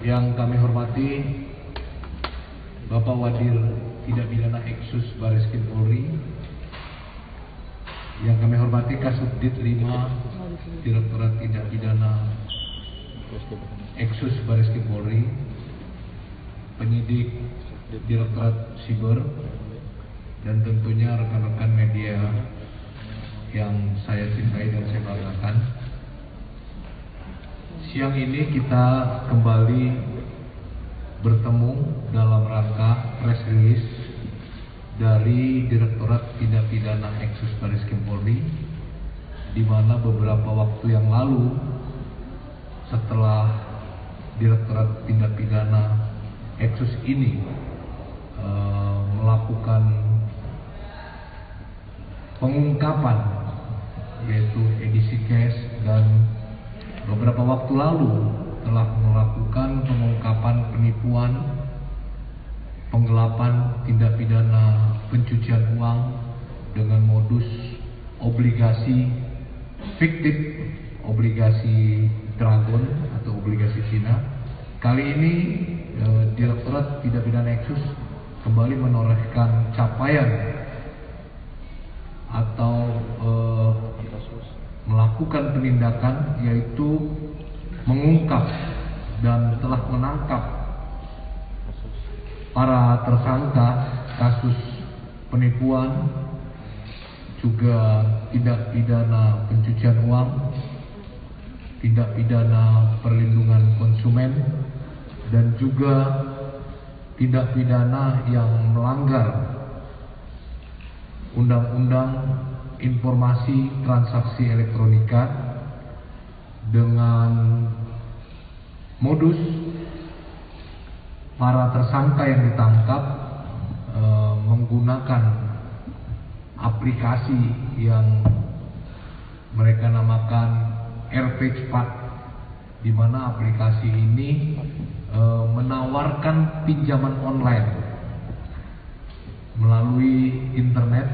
Yang kami hormati Bapak Wadir Tindak Pidana Eksus Bareskrim Polri, yang kami hormati Kasubdit 5 Direktorat Tindak Pidana Eksus Bareskrim Polri, penyidik Direktorat Siber, dan tentunya rekan-rekan media yang saya cintai dan saya banggakan. Siang ini kita kembali bertemu dalam rangka press release dari Direktorat Tindak Pidana Eksus Bareskrim Polri, di mana beberapa waktu yang lalu setelah Direktorat Tindak Pidana Eksus ini melakukan pengungkapan, yaitu edisi cash, dan beberapa waktu lalu telah melakukan pengungkapan penipuan, penggelapan tindak pidana pencucian uang dengan modus obligasi fiktif, obligasi Dragon atau obligasi Cina. Kali ini Direktorat Tindak Pidana Eksus kembali menorehkan capaian atau melakukan penindakan, yaitu mengungkap dan telah menangkap para tersangka kasus penipuan, juga tindak pidana pencucian uang, tindak pidana perlindungan konsumen, dan juga tindak pidana yang melanggar Undang-Undang Informasi Transaksi Elektronika dengan modus para tersangka yang ditangkap menggunakan aplikasi yang mereka namakan RP Cepat, di mana aplikasi ini menawarkan pinjaman online melalui internet,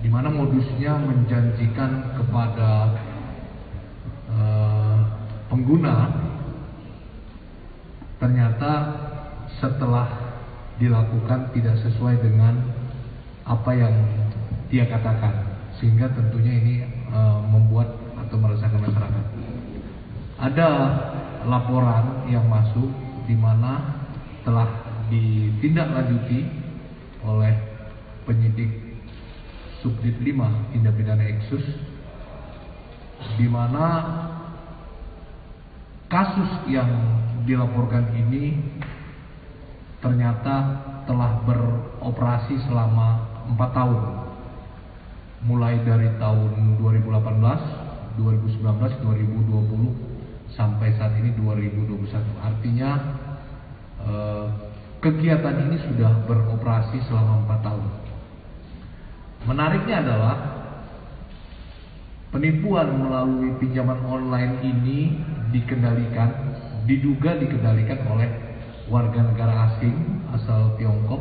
di mana modusnya menjanjikan kepada pengguna, ternyata setelah dilakukan tidak sesuai dengan apa yang dia katakan, sehingga tentunya ini membuat atau meresahkan masyarakat. Ada laporan yang masuk di mana telah ditindaklanjuti oleh penyidik Subdit 5 Tindak Pidana Eksus, di mana kasus yang dilaporkan ini ternyata telah beroperasi selama 4 tahun, mulai dari tahun 2018, 2019, 2020 sampai saat ini 2021. Artinya kegiatan ini sudah beroperasi selama 4 tahun. Menariknya adalah penipuan melalui pinjaman online ini diduga dikendalikan oleh warga negara asing asal Tiongkok,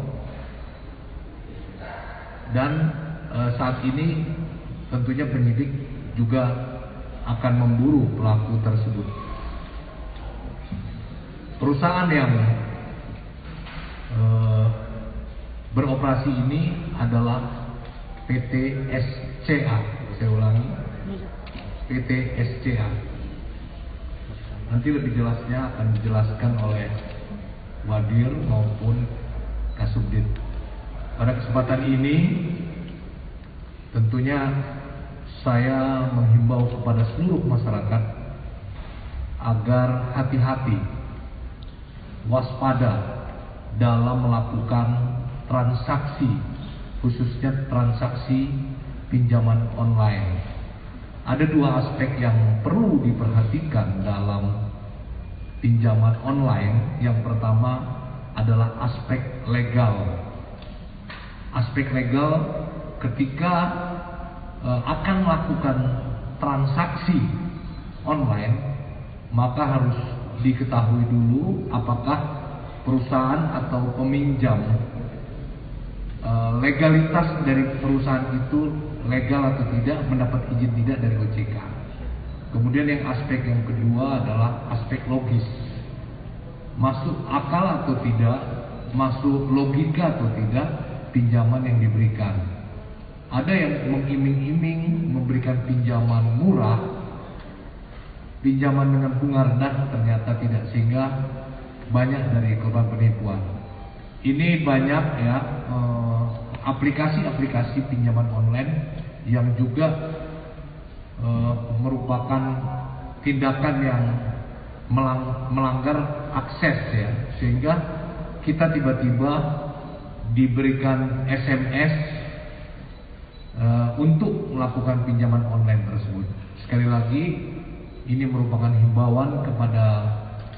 dan saat ini tentunya penyidik juga akan memburu pelaku tersebut. Perusahaan yang beroperasi ini adalah PT SCA. Saya ulangi, PT SCA. Nanti lebih jelasnya akan dijelaskan oleh Wadir maupun Kasubdit. Pada kesempatan ini tentunya saya menghimbau kepada seluruh masyarakat agar hati-hati, waspada dalam melakukan transaksi, khususnya transaksi pinjaman online. Ada dua aspek yang perlu diperhatikan dalam pinjaman online. Yang pertama adalah aspek legal. Aspek legal ketika akan melakukan transaksi online, maka harus diketahui dulu apakah perusahaan atau peminjam, legalitas dari perusahaan itu legal atau tidak, mendapat izin tidak dari OJK. Kemudian yang aspek yang kedua adalah aspek logis. masuk akal atau tidak, masuk logika atau tidak pinjaman yang diberikan. Ada yang mengiming-iming memberikan pinjaman murah, pinjaman dengan bunga rendah, ternyata tidak, sehingga banyak dari korban penipuan. Ini banyak ya aplikasi-aplikasi pinjaman online yang juga merupakan tindakan yang melanggar akses ya, sehingga kita tiba-tiba diberikan SMS untuk melakukan pinjaman online tersebut. Sekali lagi, ini merupakan himbauan kepada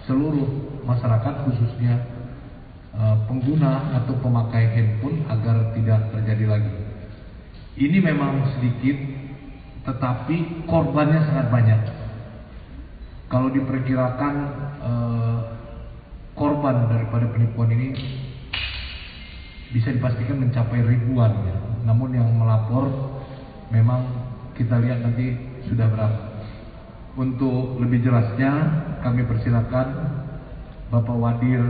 seluruh masyarakat, khususnya pengguna atau pemakai handphone, agar tidak terjadi lagi. Ini memang sedikit, tetapi korbannya sangat banyak. Kalau diperkirakan korban daripada penipuan ini bisa dipastikan mencapai ribuan ya. Namun yang melapor memang kita lihat nanti sudah berapa. Untuk lebih jelasnya kami persilakan Bapak Wadir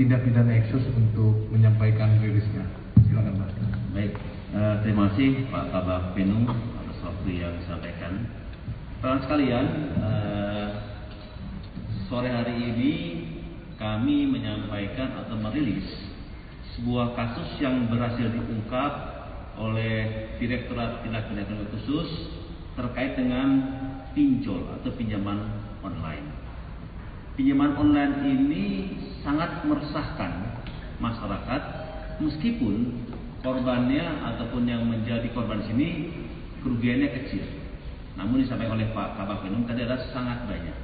Tindak Pidana Eksus untuk menyampaikan rilisnya. Silakan Pak. Baik, terima kasih Pak Kabak Penum atas waktu yang disampaikan. Teman sekalian, sore hari ini kami menyampaikan atau merilis sebuah kasus yang berhasil diungkap oleh Direktorat Tindak Pidana Khusus terkait dengan pinjol atau pinjaman online. Pinjaman online ini sangat meresahkan masyarakat, meskipun korbannya ataupun yang menjadi korban sini kerugiannya kecil. Namun disampaikan oleh Pak Kabak Penum tadi adalah sangat banyak.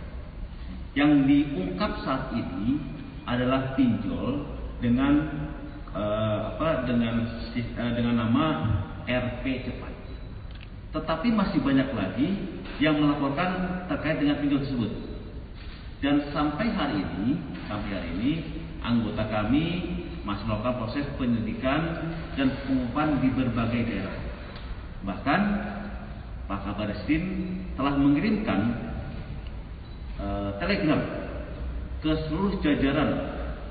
Yang diungkap saat ini adalah pinjol dengan dengan nama RP cepat. Tetapi masih banyak lagi yang melaporkan terkait dengan pinjol tersebut. Dan sampai hari ini anggota kami masih melakukan proses penyelidikan dan pengungkapan di berbagai daerah. Bahkan Pak Kabar Eskrim telah mengirimkan telegram ke seluruh jajaran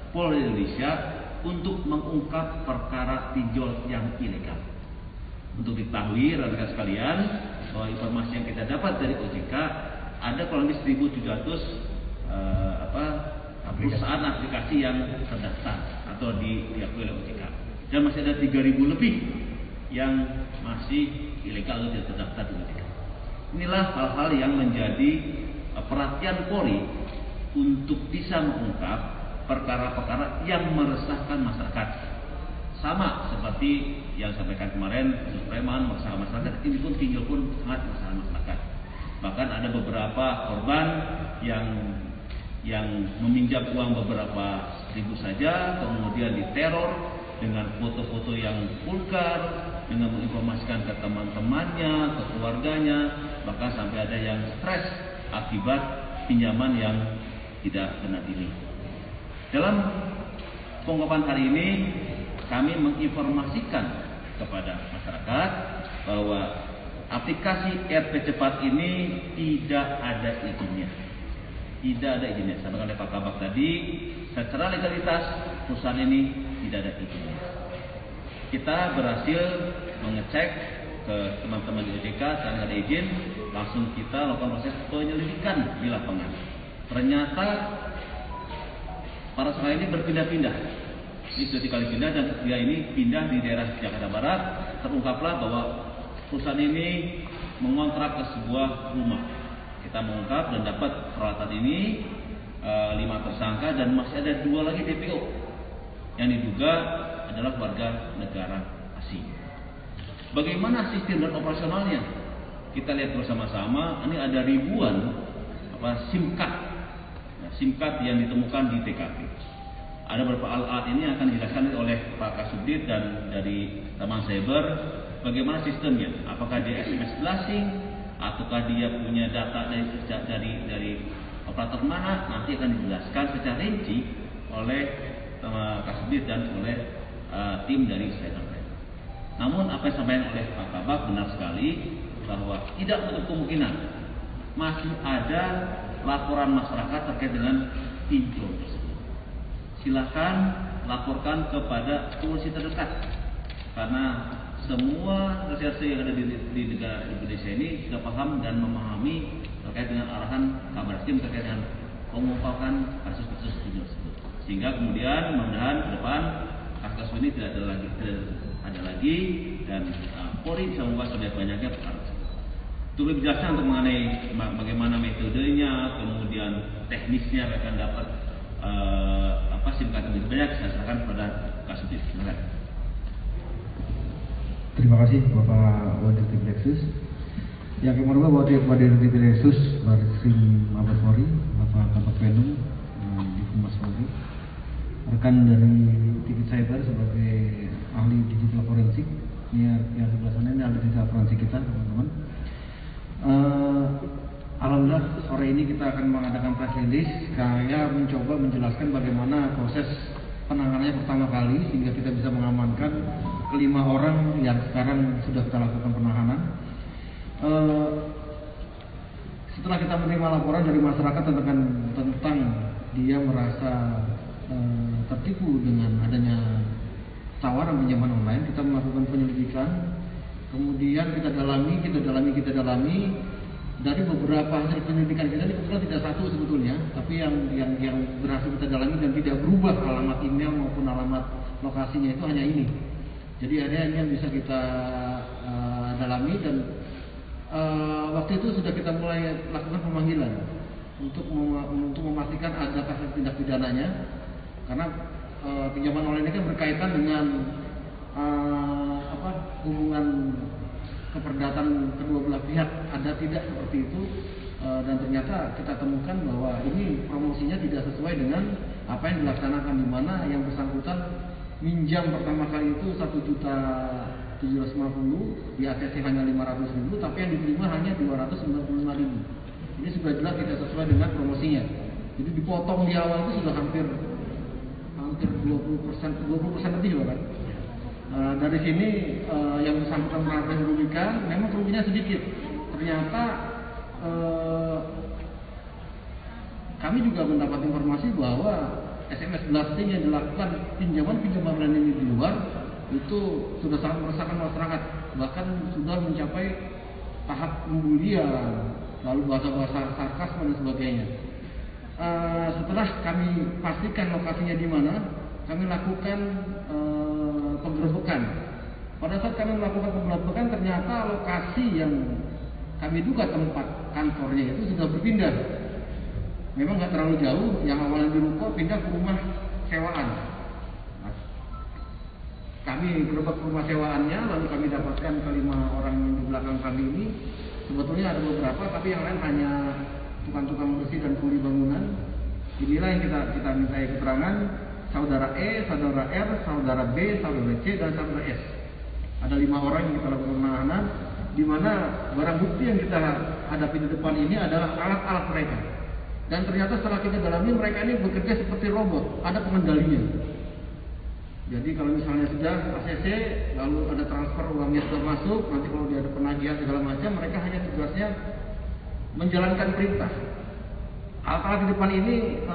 Polri Indonesia untuk mengungkap perkara pinjol yang ilegal. Untuk diketahui rekan-rekan sekalian, bahwa informasi yang kita dapat dari OJK ada kurang lebih 1.700 perusahaan aplikasi yang terdaftar atau diakui oleh OJK, dan masih ada 3.000 lebih yang masih ilegal atau tidak terdaftar di OJK. Inilah hal-hal yang menjadi perhatian Polri untuk bisa mengungkap perkara-perkara yang meresahkan masyarakat. Sama seperti yang disampaikan kemarin, kasus preman meresahkan masyarakat, ini pun pinjol pun sangat meresahkan masyarakat. Bahkan ada beberapa korban yang meminjam uang beberapa ribu saja, kemudian diteror dengan foto-foto yang vulgar, dengan menginformasikan ke teman-temannya, ke keluarganya, bahkan sampai ada yang stres akibat pinjaman yang tidak benar ini. Dalam pengungkapan hari ini kami menginformasikan kepada masyarakat bahwa aplikasi RP Cepat ini tidak ada izinnya. Tidak ada izinnya. Sampaikan oleh Pak Kabak tadi, secara legalitas perusahaan ini tidak ada izinnya. Kita berhasil mengecek ke teman-teman di OJK, saat ada izin, langsung kita lakukan proses penyelidikan di lapangan. Ternyata para sekolah ini berpindah-pindah. Ini sudah 3 kali pindah, dan dia ini pindah di daerah Jakarta Barat. Terungkaplah bahwa perusahaan ini mengontrak ke sebuah rumah. Kita mengungkap dan dapat peralatan ini 5 tersangka, dan masih ada 2 lagi DPO yang diduga adalah warga negara asing. Bagaimana sistem dan operasionalnya? Kita lihat bersama-sama. Ini ada ribuan SIM card. SIM card yang ditemukan di TKP. Ada beberapa alat ini akan dijelaskan oleh Pak Kasubdit dan dari teman cyber bagaimana sistemnya. Apakah dia SMS blasting, ataukah dia punya data dari operator mana? Nanti akan dijelaskan secara rinci oleh Kasubdit dan oleh tim dari cyber. Namun apa yang disampaikan oleh Pak Kabak benar sekali, bahwa tidak menutup kemungkinan masih ada laporan masyarakat terkait dengan pinjol tersebut. silakan laporkan kepada polisi terdekat, karena semua reserse yang ada di negara Indonesia ini sudah paham dan memahami terkait dengan arahan Kabar Eskrim terkait dengan pengungkapan kasus-kasus tersebut, sehingga kemudian mudah-mudahan ke depan kasus ini tidak ada lagi dan Polri bisa membuat sebanyak-banyaknya perkara tersebut. Untuk lebih jelasnya untuk mengenai bagaimana metodenya, kemudian teknisnya akan dapat SIM card lebih banyak, saya serahkan kepada Kasubdit. Terima kasih. Terima kasih Bapak Wadir Tipideksus. Yang kedua Wadir Tipideksus Bareskrim Mabes Polri, Bapak Kabak Penum di Humas Polri, rekan dari Tipid Cyber sebagai ahli digital forensik. Ini yang sebelah sana ini ahli digital forensik kita, teman-teman. Alhamdulillah sore ini kita akan mengadakan press release. Saya mencoba menjelaskan bagaimana proses penanganannya pertama kali sehingga kita bisa mengamankan kelima orang yang sekarang sudah kita lakukan penahanan. Setelah kita menerima laporan dari masyarakat tentang dia merasa tertipu dengan adanya tawaran pinjaman online, kita melakukan penyelidikan. Kemudian kita dalami. Dari beberapa hasil penyelidikan kita ini kebetulan tidak satu sebetulnya, tapi yang berhasil kita dalami dan tidak berubah alamat email maupun alamat lokasinya itu hanya ini. Jadi ada yang bisa kita dalami dan waktu itu sudah kita mulai lakukan pemanggilan untuk memastikan ada kasus tindak pidananya, karena pinjaman online ini kan berkaitan dengan hubungan keperdatan kedua belah pihak, ada tidak seperti itu, dan ternyata kita temukan bahwa ini promosinya tidak sesuai dengan apa yang dilaksanakan, di mana yang bersangkutan minjam pertama kali itu 1.750.000, di ACC hanya 500.000, tapi yang diterima hanya 295.000. Ini sudah jelas tidak sesuai dengan promosinya. Jadi dipotong di awal itu sudah hampir 20% lebih bahkan. Dari sini yang bersangkutan merasa dirugikan, memang kerugiannya sedikit. Ternyata kami juga mendapat informasi bahwa SMS blasting yang dilakukan pinjaman online ini di luar itu sudah sangat meresahkan masyarakat, bahkan sudah mencapai tahap pembulian, lalu bahasa-bahasa sarkasme dan sebagainya. Setelah kami pastikan lokasinya di mana, kami lakukan penggerebekan. Pada saat kami melakukan penggerebekan, ternyata lokasi yang kami duga tempat kantornya itu sudah berpindah. Memang nggak terlalu jauh, yang awalnya di ruko pindah ke rumah sewaan. Nah, kami gerebek rumah sewaannya, lalu kami dapatkan kelima orang yang di belakang kami ini. Sebetulnya ada beberapa, tapi yang lain hanya tukang-tukang bersih dan kuli bangunan. Inilah yang kita mintai keterangan. Saudara E, saudara R, saudara B, saudara C, dan saudara S. Ada 5 orang yang kita lakukan penahanan, di mana barang bukti yang kita hadapi di depan ini adalah alat-alat mereka. Dan ternyata setelah kita dalami, mereka ini bekerja seperti robot, ada pengendalinya. Jadi kalau misalnya sudah ACC, lalu ada transfer uangnya sudah masuk, nanti kalau dia ada penagihan segala macam, mereka hanya tugasnya menjalankan perintah. Alat-alat di depan ini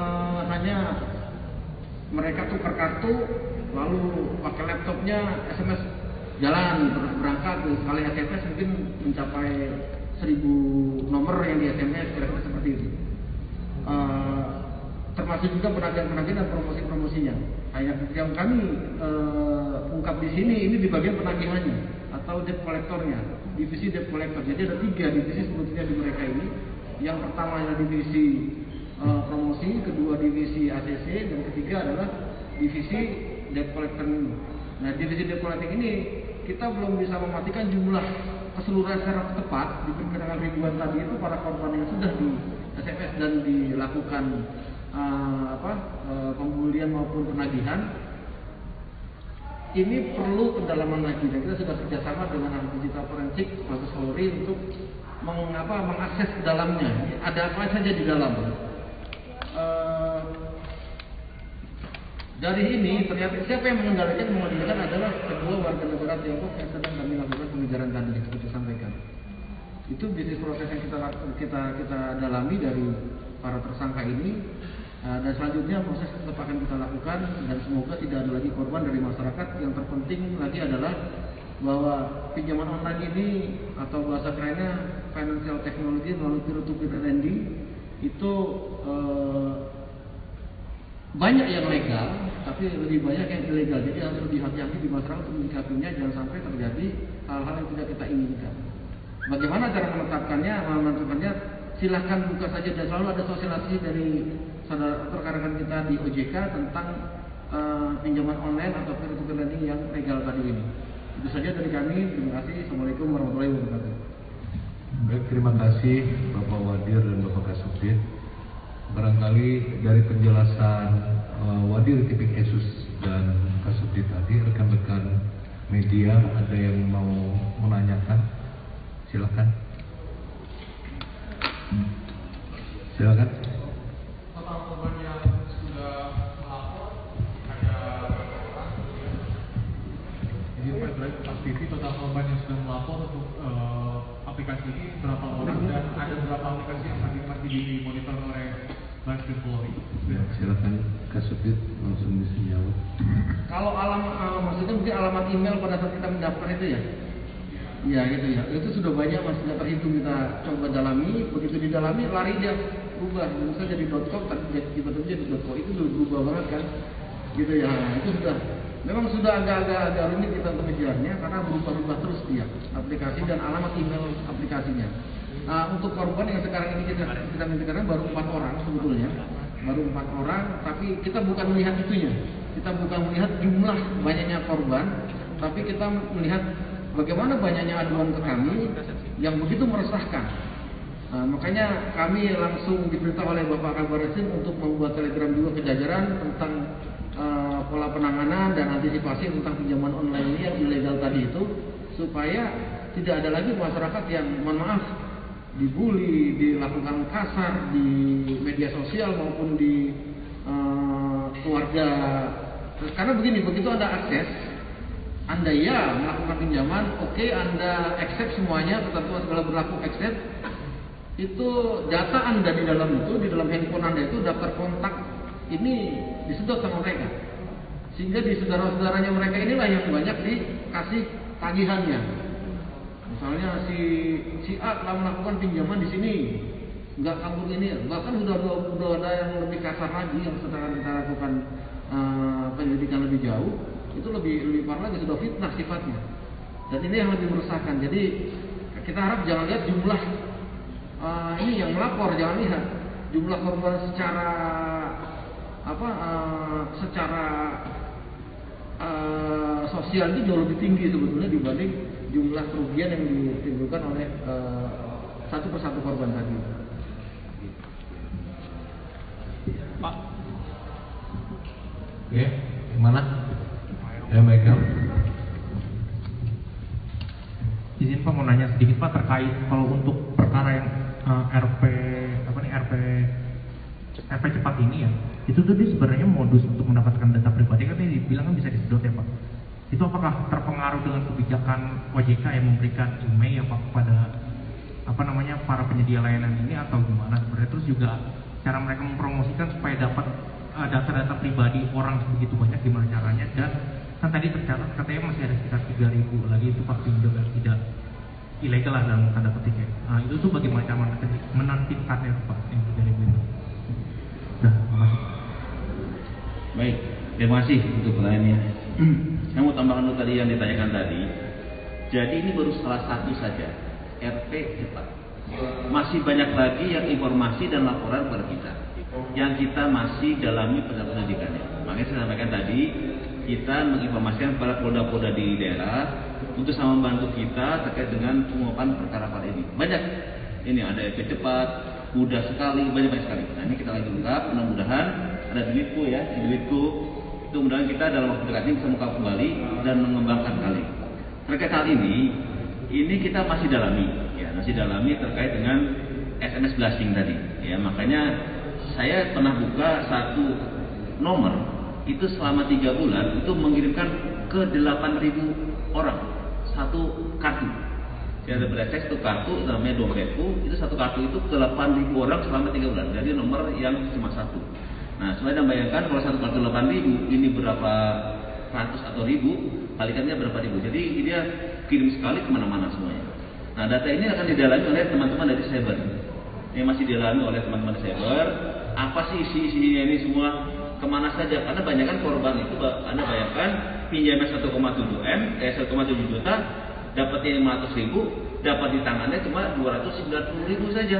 hanya mereka tukar kartu, lalu pakai laptopnya SMS jalan terus berangkat, sekali SMS mungkin mencapai 1000 nomor yang di SMS, kira-kira seperti itu. Termasuk juga penagihan dan promosi-promosinya. Yang kami ungkap di sini ini di bagian penagihannya atau debt collectornya, divisi debt collector. Jadi ada 3 divisi sebetulnya di mereka ini. Yang pertama adalah divisi promosi, kedua divisi ACC, dan ketiga adalah divisi debt collector ini. Nah, divisi debt collector ini kita belum bisa memastikan jumlah keseluruhan secara tepat, diperkirakan ribuan tadi itu para korban yang sudah di SMS dan dilakukan pembulian maupun penagihan. Ini perlu pendalaman lagi, dan kita sudah kerjasama dengan ahli digital forensik Mabes Polri untuk mengakses ke dalamnya. Ada apa saja di dalam. Dari ini ternyata siapa yang mengendalikan adalah kedua warga negara Tiongkok yang sedang kami lakukan pengejaran tadi seperti sampaikan. Itu bisnis proses yang kita dalami dari para tersangka ini. Dan selanjutnya proses tetap akan kita lakukan dan semoga tidak ada lagi korban dari masyarakat. Yang terpenting lagi adalah bahwa pinjaman online ini atau bahasa kerennya financial technology melalui peer-to-peer lending itu banyak yang legal, tapi lebih banyak yang ilegal. Jadi harus lebih hati-hati di masyarakat untuk menyikapinya, jangan sampai terjadi hal-hal yang tidak kita inginkan. Bagaimana cara menetapkannya? Silahkan buka saja, dan selalu ada sosialisasi dari saudara rekan-rekan kita di OJK tentang pinjaman online atau peer-to-peer lending yang legal tadi ini. Itu saja dari kami. Terima kasih. Assalamualaikum warahmatullahi wabarakatuh. Baik, terima kasih Bapak Wadir dan Bapak Kasubdit. Barangkali dari penjelasan Wadir Tipikesus dan Kasubdit tadi, rekan-rekan media ada yang mau menanyakan? Silakan. Silakan. Total korban yang sudah melapor ada berapa orang? Jadi Pak TV, total korban yang sudah melapor untuk aplikasi ini berapa orang dan ada berapa aplikasi yang masih dimonitor oleh Baris Krim Polri? Ya, silakan Kasubdit langsung bisa jawab. Kalau maksudnya mungkin alamat email pada saat kita mendaftar itu ya? Ya gitu ya, itu sudah banyak Mas, sudah terhitung, kita coba dalami, begitu didalami lari dia berubah, misalnya jadi .com, tiba-tiba jadi .co, itu sudah berubah banget kan, gitu ya. Itu sudah, memang sudah agak rumit kita untuk mengejarnya karena berubah-ubah terus dia aplikasi dan alamat email aplikasinya. Untuk korban yang sekarang ini kita menceritakan baru 4 orang sebetulnya, baru 4 orang, tapi kita bukan melihat itunya, kita bukan melihat jumlah banyaknya korban, tapi kita melihat bagaimana banyaknya aduan ke kami yang begitu meresahkan. Makanya kami langsung diperintah oleh Bapak Kabar Eskrim untuk membuat telegram juga ke jajaran tentang pola penanganan dan antisipasi tentang pinjaman online ini yang ilegal tadi itu, supaya tidak ada lagi masyarakat yang mohon maaf dibully, dilakukan kasar di media sosial maupun di keluarga. Karena begini, begitu Anda akses, Anda ya melakukan pinjaman, oke, Anda accept semuanya, ketentuan segala berlaku accept, itu data Anda di dalam itu, di dalam handphone Anda itu, daftar kontak ini disedot sama mereka, sehingga di saudara-saudaranya mereka inilah yang banyak dikasih tagihannya. Misalnya si A telah melakukan pinjaman di sini, nggak kabur ini, bahkan udah ada yang lebih kasar lagi yang sedang kita lakukan penyelidikan lebih jauh. Itu lebih parah lagi, sudah fitnah sifatnya, dan ini yang lebih meresahkan. Jadi kita harap jangan lihat jumlah ini yang melapor, jangan lihat jumlah korban secara sosial itu jauh lebih tinggi sebetulnya dibanding jumlah kerugian yang ditimbulkan oleh satu persatu korban tadi. Pak. Ya, mana? Ya, Michael. Izin Pak mau nanya sedikit Pak terkait kalau untuk perkara yang RP cepat ini ya, itu tuh dia sebenarnya modus untuk mendapatkan data pribadi kan dibilang kan bisa disedot ya Pak. Itu apakah terpengaruh dengan kebijakan OJK yang memberikan email ya Pak kepada para penyedia layanan ini atau gimana sebenarnya? Terus juga cara mereka mempromosikan supaya dapat data-data pribadi orang sebegitu banyak, gimana caranya? Dan kan tadi tercatat katanya masih ada sekitar 3.000 lagi itu Pak pinjam yang tidak ilegal lah dalam tanda petik ya. Itu tuh bagaimana cara menertibkannya Pak yang 3.000 itu? Nah, makasih. Baik, terima kasih untuk pertanyaannya. Saya mau tambahkan dulu tadi yang ditanyakan tadi. Jadi ini baru salah satu saja, RP cepat. Masih banyak lagi yang informasi dan laporan kepada kita yang kita masih dalami penyelidikannya. Makanya saya sampaikan tadi, kita menginformasikan kepada polda-polda di daerah untuk sama membantu kita terkait dengan pengungkapan perkara ini. Banyak, ini ada RP cepat, mudah sekali, banyak sekali. Nah ini kita lagi lengkap, mudah-mudahan ada Dilitku ya, di Dilitku itu mudah-mudahan kita dalam waktu dekat ini bisa mengungkap kembali dan mengembangkan kali. Terkait hal ini kita masih dalami, ya masih dalami terkait dengan SMS blasting tadi. Ya makanya saya pernah buka satu nomor itu selama 3 bulan itu mengirimkan ke 8.000 orang satu kartu. Saya ada berakses satu kartu namanya dompetku, itu satu kartu itu ke 8.000 orang selama 3 bulan. Jadi nomor yang cuma satu. Nah, supaya Anda bayangkan kalau satu kartu 8.000 ini berapa ratus atau ribu, kalikannya berapa ribu. Jadi dia kirim sekali kemana-mana semuanya. Nah, data ini akan didalami oleh teman-teman dari cyber. Ini masih didalami oleh teman-teman cyber. Apa sih isi-isinya ini semua, kemana saja? Karena banyak kan korban itu, Anda bayangkan pinjamnya 1,7 juta, dapatnya 500.000, dapat di tangannya cuma 290.000 saja,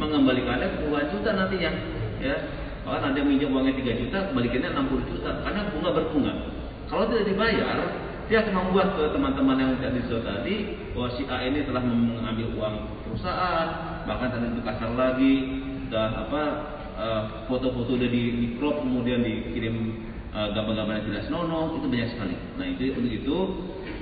mengembalikannya puluhan juta nantinya, ya. Bahkan ada yang minjam uangnya 3 juta, kembalikannya 60 juta, karena bunga berbunga. Kalau tidak dibayar, dia akan membuat ke teman-teman yang tadi bahwa si A ini telah mengambil uang perusahaan, bahkan tadi itu kasar lagi, dan foto-foto udah di crop, kemudian dikirim gambar-gambar yang tidak senonoh, itu banyak sekali. Nah, untuk itu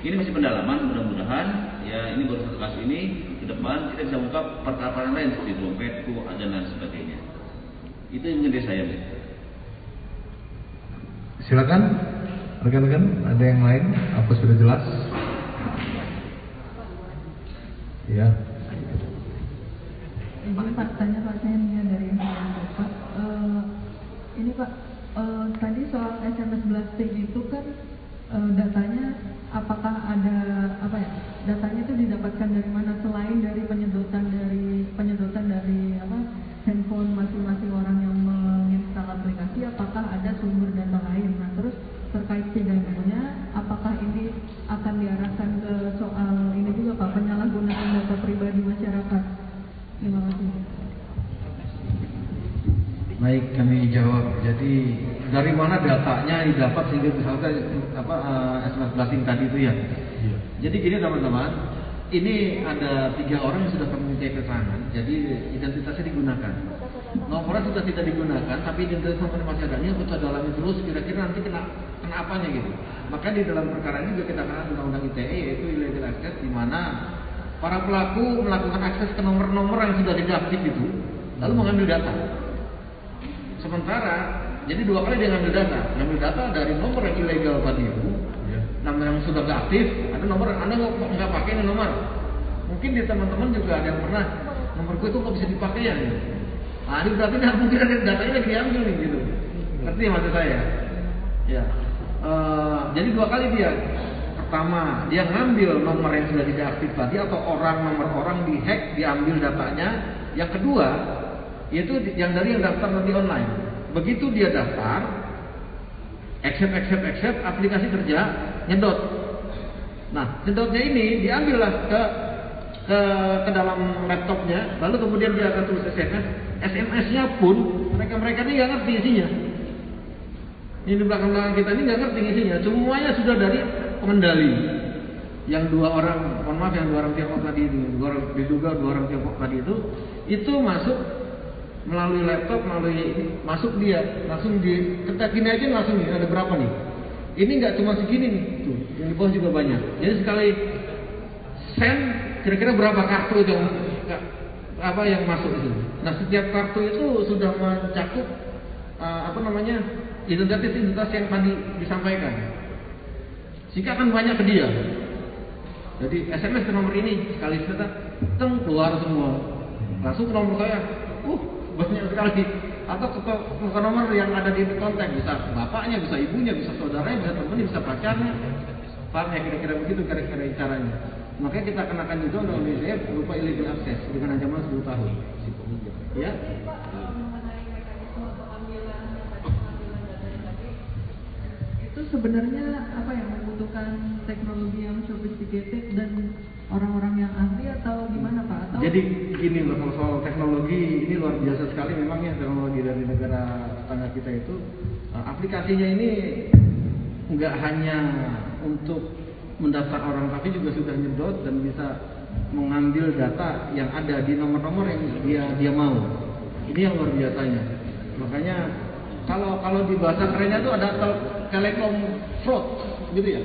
ini masih pendalaman, mudah-mudahan ya ini baru satu kasus ini, ke depan kita bisa ungkap perkara-perkara lain seperti dompetku dan lain sebagainya. Itu yang menjadi saya. Silakan rekan-rekan, ada yang lain? Apa sudah jelas? Ya. Izin Pak, tanya Pak, saya Nia dari Bapak. Ini Pak, tadi soal SMS blasting itu kan datanya apakah ada datanya itu didapatkan dari mana selain dari penyedotan dari handphone masing-masing orang yang menginstal aplikasi, apakah ada sumber data lain? Nah, terus terkait pidananya, apakah ini akan diarahkan ke soal ini juga Pak, penyalahgunaan data pribadi masyarakat? Terima kasih. Baik, kami jawab. Jadi dari mana datanya didapat sehingga misalkan SMS blasting tadi itu ya? Iya. Jadi gini teman-teman, ini ada 3 orang yang sudah kami minta keterangan. Jadi identitasnya digunakan. Nomornya sudah tidak digunakan, tapi identitas nomornya masih ada. Ini kita dalami terus, kira-kira nanti kena apanya gitu. Maka di dalam perkara ini juga kita kenal Undang-Undang ITE, yaitu illegal access, di mana para pelaku melakukan akses ke nomor-nomor yang sudah tidak aktif itu, lalu mengambil data. Sementara, jadi 2 kali dia ngambil data dari nomor yang ilegal tadi itu, nomor yang sudah tidak aktif, ada nomor Anda nggak pakai ini nomor. Mungkin di teman-teman juga ada yang pernah nomor gue itu nggak bisa dipakai ya. Nah, ini berarti mungkin ada datanya lagi diambil nih gitu. Ngerti maksud saya? Ya. Jadi 2 kali dia. Pertama, dia ngambil nomor yang sudah tidak aktif tadi atau nomor orang dihack, diambil datanya. Yang kedua, yaitu yang dari yang daftar nanti online. Begitu dia daftar, accept aplikasi kerja, nyedot. Nah, nyedotnya ini diambillah ke dalam laptopnya, lalu kemudian dia akan tulis SMS-nya pun mereka ini nggak ngerti isinya. Ini di belakang kita ini nggak ngerti isinya. Semuanya sudah dari pengendali. Yang 2 orang, yang 2 orang Tiongkok tadi itu, diduga 2 orang Tiongkok tadi itu masuk melalui laptop, masuk dia langsung ketik gini aja langsung nih, ada berapa nih? Ini nggak cuma segini nih, tuh yang di bawah juga banyak. Jadi sekali send kira-kira berapa kartu itu yang masuk itu. Nah, setiap kartu itu sudah mencakup identitas yang tadi disampaikan. Sehingga akan banyak ke dia. Jadi SMS ke nomor ini sekali keluar semua. Langsung ke nomor saya. Banyak sekali. Atau ke nomor yang ada di kontak, bisa bapaknya, bisa ibunya, bisa saudaranya, bisa temannya, bisa pacarnya. Paham ya, kira-kira begitu kira-kira caranya. Makanya kita kenakan juga undang-undang ITE berupa illegal access dengan ancaman 10 tahun. Ya. Itu sebenarnya membutuhkan teknologi yang sophisticated dan orang-orang yang ahli atau gimana Pak? Atau jadi gini loh, kalau soal teknologi ini luar biasa sekali memang ya, teknologi dari negara tetangga kita itu aplikasinya ini nggak hanya untuk mendaftar orang, tapi juga sudah nyedot dan bisa mengambil data yang ada di nomor-nomor yang dia mau. Ini yang luar biasanya. Makanya kalau di bahasa kerennya itu ada telekom fraud, gitu ya.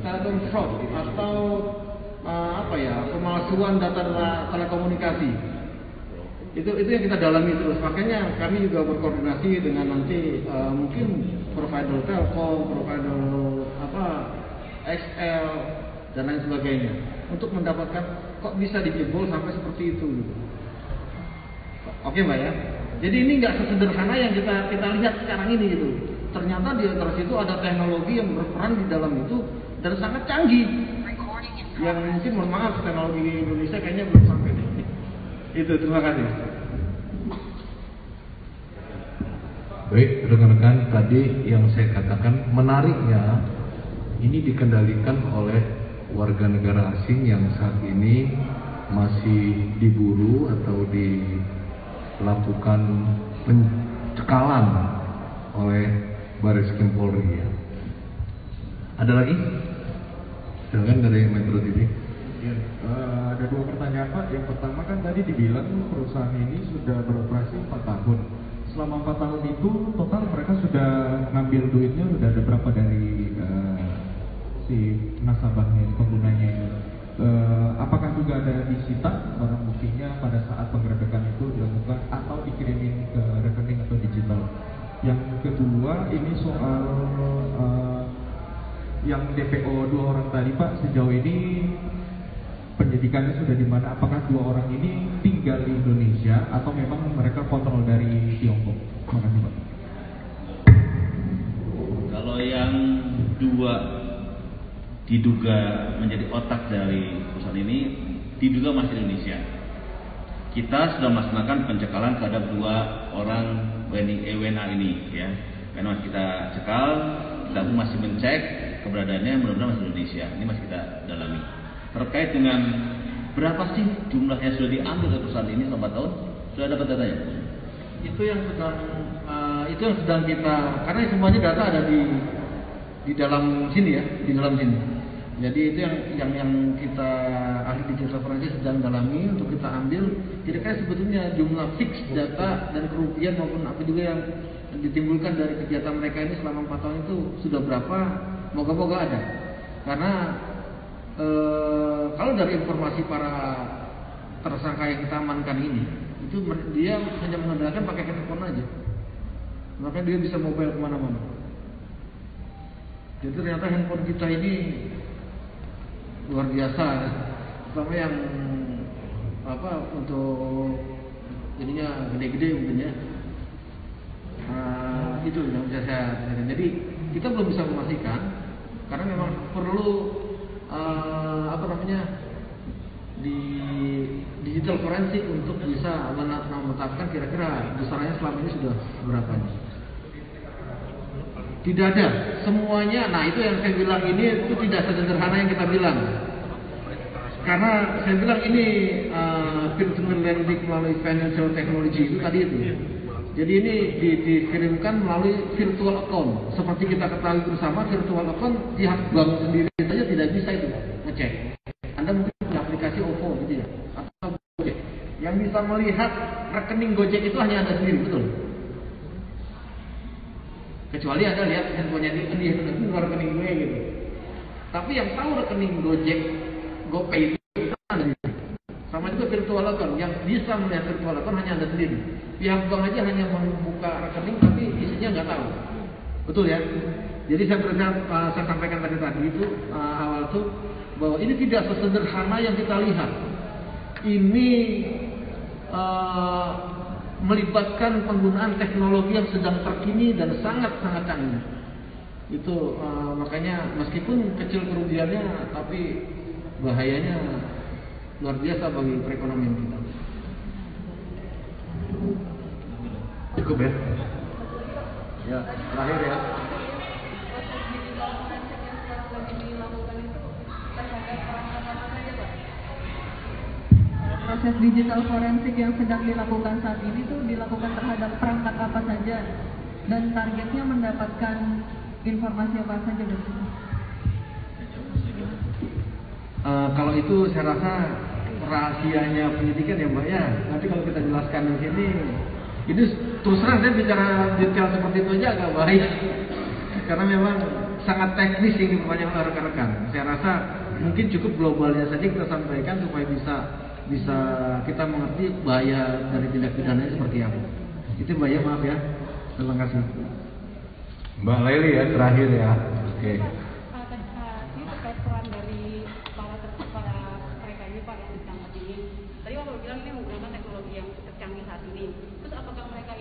Telekom fraud atau pemalsuan data telekomunikasi. Itu yang kita dalami terus. Makanya kami juga berkoordinasi dengan nanti mungkin provider Telkom, provider XL dan lain sebagainya untuk mendapatkan kok bisa dijebol sampai seperti itu. Oke Mbak ya. Jadi ini nggak sesederhana yang kita lihat sekarang ini gitu. Ternyata di antara situ ada teknologi yang berperan di dalam itu dan sangat canggih. Yang mungkin mohon maaf teknologi Indonesia kayaknya belum sampai nih. Itu terima kasih. Baik, rekan-rekan, tadi yang saya katakan menariknya ini dikendalikan oleh warga negara asing yang saat ini masih diburu atau dilakukan pencekalan oleh Barreskrim Polri ya. Ada lagi? Silakan dari Metro TV. Ya, ada dua pertanyaan Pak. Yang pertama kan tadi dibilang perusahaan ini sudah beroperasi 4 tahun. Selama 4 tahun itu total mereka sudah ngambil duitnya sudah ada berapa dari si nasabahnya, penggunanya ini? Apakah juga ada disita barang buktinya pada saat penggerebekan itu dilakukan atau dikirimin ke rekening atau digital? Yang kedua ini soal yang DPO 2 orang tadi Pak, sejauh ini pendidikannya sudah di mana? Apakah 2 orang ini tinggal di Indonesia atau memang mereka kontrol dari Tiongkok? Terima kasih Pak. Kalau yang 2 diduga menjadi otak dari perusahaan ini diduga masih Indonesia. Kita sudah melaksanakan pencekalan terhadap 2 orang WNA ini ya. Karena masih kita cekal, kita pun masih mencek keberadaannya, mudah-mudahan masih Indonesia. Ini masih kita dalami. Terkait dengan berapa sih jumlah yang sudah diambil dari perusahaan ini selama tahun, sudah dapat datanya? Itu yang sedang kita, karena semuanya data ada di dalam sini ya, di dalam sini. Jadi itu yang kita ahli digital forensik sedang dalami untuk kita ambil kira-kira sebetulnya jumlah fix data dan kerugian maupun apa juga yang ditimbulkan dari kegiatan mereka ini selama 4 tahun itu sudah berapa, moga-moga ada. Karena kalau dari informasi para tersangka yang kita amankan ini, itu dia hanya mengandalkan pakai handphone aja, makanya dia bisa mobile kemana-mana. Jadi ternyata handphone kita ini luar biasa, terutama yang untuk ininya gede-gede mungkin ya. Itu yang bisa saya tanyakan. Jadi kita belum bisa memastikan karena memang perlu di digital forensik untuk bisa menetapkan kira-kira besarannya selama ini sudah berapa nih. Tidak ada semuanya. Nah itu yang saya bilang ini itu tidak sederhana yang kita bilang. Karena saya bilang ini virtual lending melalui financial technology itu tadi itu. Jadi ini dikirimkan melalui virtual account. Seperti kita ketahui bersama, virtual account pihak bank sendiri saja tidak bisa itu ngecek. Anda mungkin punya aplikasi OVO gitu ya, atau Gojek. Yang bisa melihat rekening Gojek itu hanya Anda sendiri, betul? Kecuali Anda lihat handphonenya dia itu rekening gue gitu. Tapi yang tahu rekening Gojek, GoPay itu Anda sendiri. Sama juga virtual account, yang bisa melihat virtual account hanya Anda sendiri. Pihak bank aja hanya membuka rekening tapi isinya nggak tahu, betul ya? Jadi saya sampaikan tadi itu awal itu bahwa ini tidak sesederhana yang kita lihat. Ini melibatkan penggunaan teknologi yang sedang terkini dan sangat-sangat canggih. Itu makanya meskipun kecil kerugiannya, tapi bahayanya luar biasa bagi perekonomian kita. Cukup ya? Ya, terakhir ya. Proses digital forensik yang sedang dilakukan saat ini tuh dilakukan terhadap perangkat apa saja dan targetnya mendapatkan informasi apa saja betul? Kalau itu saya rasa rahasianya penyidikan ya Mbak ya. Nanti kalau kita jelaskan di sini, ini terus terang saya bicara detail seperti itu aja agak bahaya. Karena memang sangat teknis yang dipertanyakan oleh rekan-rekan. Saya rasa mungkin cukup globalnya saja kita sampaikan supaya bisa kita mengerti bahaya dari tindak pidana seperti apa. Itu Mbak ya, maaf ya. Terima kasih. Mbak Leli ya terakhir ya. Oke. Ini terkait peran dari para mereka ini Pak yang ditangkap ini. Tadi Bapak bilang ini menggunakan teknologi yang tercanggih saat ini. Terus apakah mereka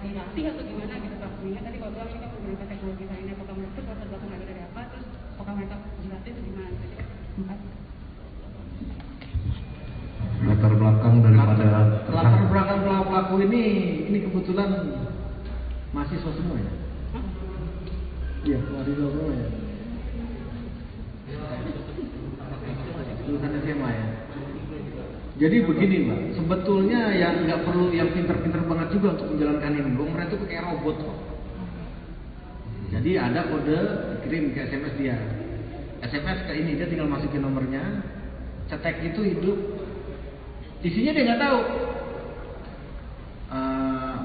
dilatih atau gimana gitu Pak? Mengingat tadi Pak bilang ini kan menggunakan teknologi lainnya, apakah mereka latar belakang mereka dari apa, terus apakah mereka dilatih atau gimana gitu? Latar belakang daripada Latar belakang pelaku ini kebetulan mahasiswa semua ya? Iya, mahasiswa semua ya. Lulusan SMA ya. Jadi begini Mbak, sebetulnya yang nggak perlu yang pinter-pinter banget juga untuk menjalankan ini. Mereka itu kayak robot kok. Jadi ada kode dikirim ke SMS dia. SMS ke ini dia tinggal masukin nomornya, cetek itu hidup. Isinya dia nggak tahu.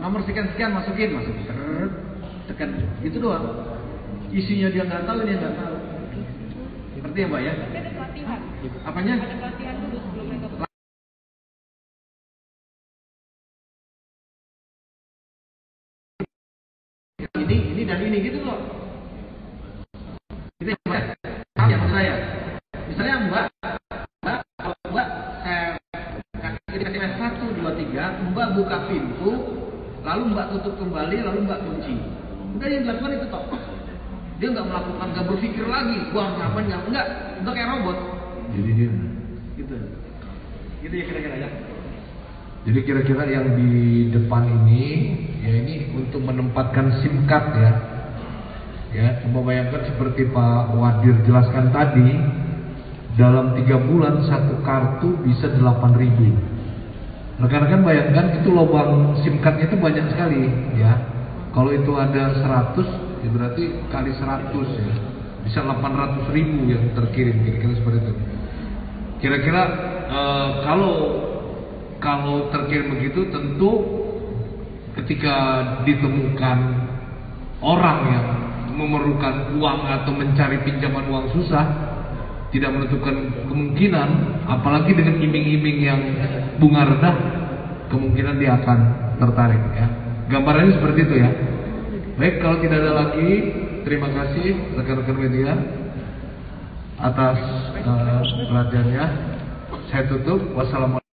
Nomor sekian masukin, tekan, gitu doang. Isinya dia nggak tahu, dia nggak tahu. Ngerti ya Mbak ya? Tapi ada pelatihan. Apanya? Ada pelatihan dulu sebelum mereka. Ini dan ini gitu loh. Itu yang saya. Misalnya Mbak, saya kasih SMS 1, 2, 3, Mbak buka pintu, lalu Mbak tutup kembali, lalu Mbak kunci. Udah yang dilakukan itu toh. Dia nggak melakukan, nggak berpikir lagi, gua ngapain nggak, itu kayak robot. Jadi dia Gitu ya kira-kira ya. Jadi kira-kira yang di depan ini, ya ini untuk menempatkan SIM card ya. Ya, coba bayangkan seperti Pak Wadir jelaskan tadi, dalam 3 bulan satu kartu bisa 8.000. Rekan-rekan bayangkan itu lubang SIM cardnya itu banyak sekali ya. Kalau itu ada 100, ya berarti kali 100 ya. Bisa 800.000 yang terkirim, kira-kira seperti itu. Kira-kira kalau terkirim begitu, tentu ketika ditemukan orang yang memerlukan uang atau mencari pinjaman uang susah, tidak menentukan kemungkinan, apalagi dengan iming-iming yang bunga rendah, kemungkinan dia akan tertarik ya. Gambarannya seperti itu ya. Baik, kalau tidak ada lagi, terima kasih rekan-rekan media atas perhatiannya. Saya tutup. Wassalamualaikum.